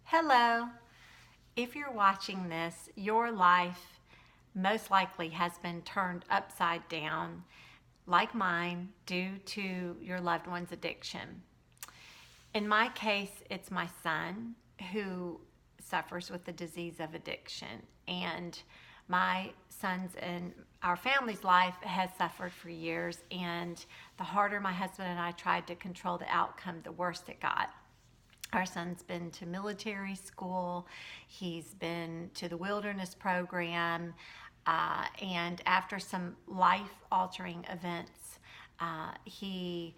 Hello. If you're watching this, your life most likely has been turned upside down, like mine, due to your loved one's addiction. In my case, it's my son who suffers with the disease of addiction. And my son's and our family's life has suffered for years. And the harder my husband and I tried to control the outcome, the worse it got. Our son's been to military school. He's been to the wilderness program. And after some life altering events, he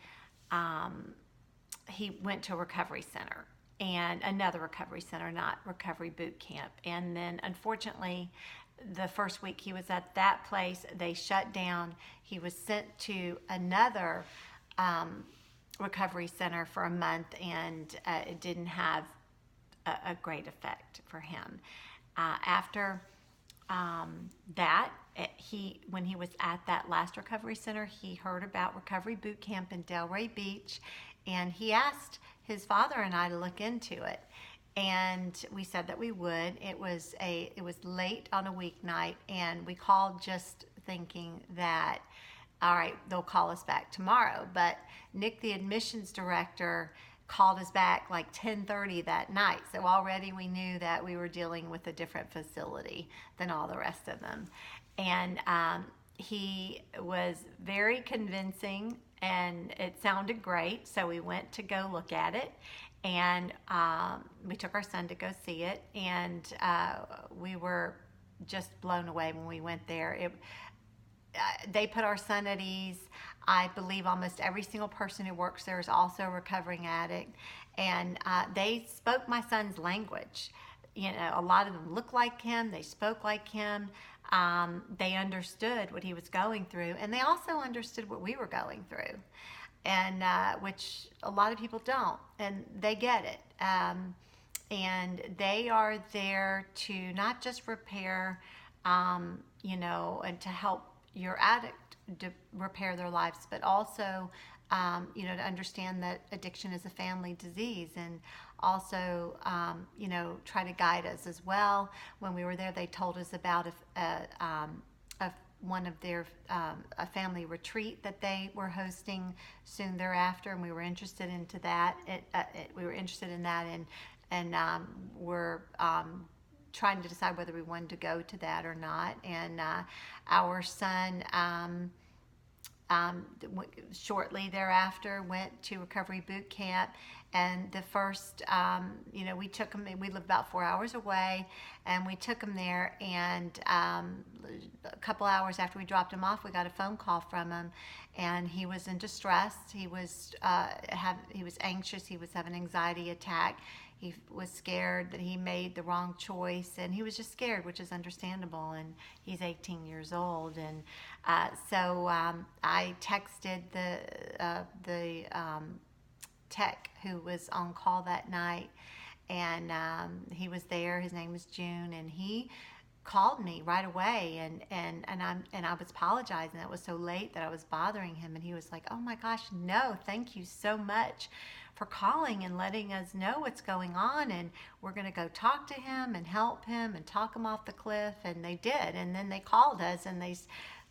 went to a recovery center and another recovery center, not recovery boot camp. And then, unfortunately, the first week he was at that place, they shut down. He was sent to another recovery center for a month, and it didn't have a great effect for him. After that, when he was at that last recovery center, he heard about recovery boot camp in Delray Beach, and he asked his father and I to look into it. And we said that we would. It was late on a weeknight, and we called just thinking that, all right, they'll call us back tomorrow. But Nick, the admissions director, called us back like 10:30 that night. So already we knew that we were dealing with a different facility than all the rest of them. And he was very convincing, and it sounded great. So we went to go look at it, and we took our son to go see it, and we were just blown away when we went there. They put our son at ease. I believe almost every single person who works there is also a recovering addict, and they spoke my son's language. You know, a lot of them looked like him. They spoke like him. They understood what he was going through, and they also understood what we were going through, and which a lot of people don't, and they get it. And they are there to not just repair, and to help your addict to repair their lives, but also, to understand that addiction is a family disease, and also, try to guide us as well. When we were there, they told us about one of their a family retreat that they were hosting soon thereafter, and we were interested into that. We were interested in that, and we're trying to decide whether we wanted to go to that or not. And our son shortly thereafter went to recovery boot camp, and the first we took him. We lived about 4 hours away, and we took him there, and a couple hours after we dropped him off, we got a phone call from him, and he was in distress. He was anxious. He was having an anxiety attack. He was scared that he made the wrong choice, and he was just scared, which is understandable, and he's 18 years old. And so I texted the tech who was on call that night, and he was there. His name was June, and he called me right away, and I was apologizing. It was so late that I was bothering him, and he was like, "Oh my gosh, no, thank you so much for calling and letting us know what's going on, and we're going to go talk to him and help him and talk him off the cliff." And they did, and then they called us and they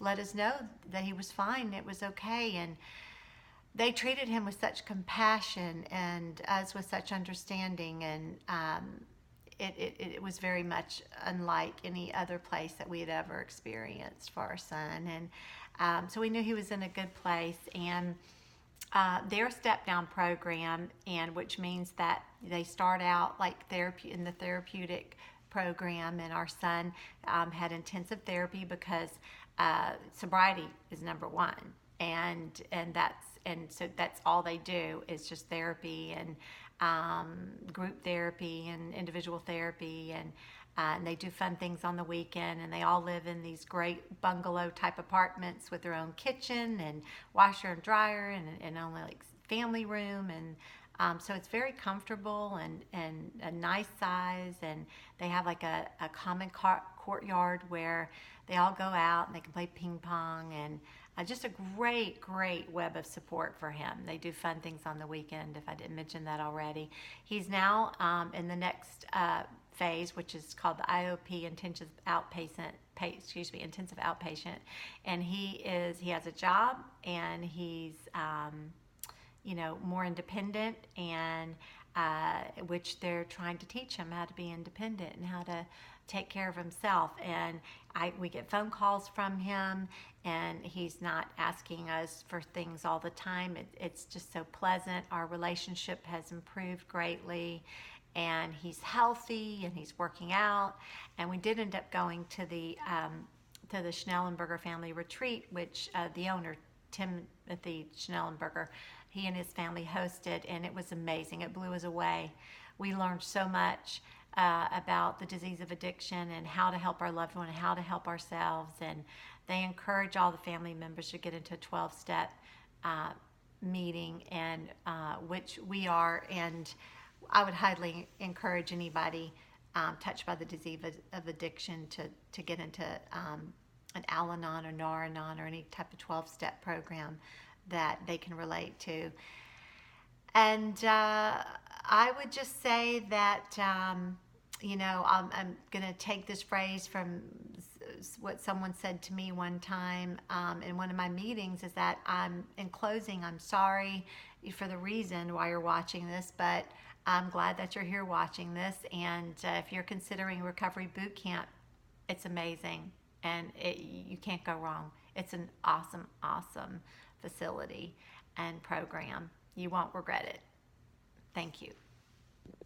let us know that he was fine, it was okay, and they treated him with such compassion and us with such understanding, and it was very much unlike any other place that we had ever experienced for our son. And so we knew he was in a good place. And their step down program, and which means that they start out like therapy in the therapeutic program, and our son had intensive therapy because sobriety is number one, and so that's all they do is just therapy, and group therapy and individual therapy, and they do fun things on the weekend, and they all live in these great bungalow type apartments with their own kitchen and washer and dryer, and only like family room, and so it's very comfortable and a nice size, and they have like a common courtyard where they all go out and they can play ping pong, and just a great, great web of support for him. They do fun things on the weekend, if I didn't mention that already. He's now in the next phase, which is called the IOP, intensive outpatient, and he has a job, and he's more independent, and which they're trying to teach him how to be independent and how to take care of himself. And we get phone calls from him, and he's not asking us for things all the time. It's just so pleasant. Our relationship has improved greatly, and he's healthy, and he's working out. And we did end up going to the Schnellenberger family retreat, which the owner, Timothy Schnellenberger, he and his family hosted, and it was amazing. It blew us away. We learned so much about the disease of addiction and how to help our loved one and how to help ourselves. And they encourage all the family members to get into a 12-step meeting, and which we are. And I would highly encourage anybody touched by the disease of addiction to get into an Al-Anon or Nar-Anon or any type of 12-step program that they can relate to. And I would just say that, I'm going to take this phrase from what someone said to me one time in one of my meetings, is that in closing, I'm sorry for the reason why you're watching this, but I'm glad that you're here watching this. And if you're considering recovery boot camp, it's amazing, and you can't go wrong. It's an awesome, awesome facility and program. You won't regret it. Thank you.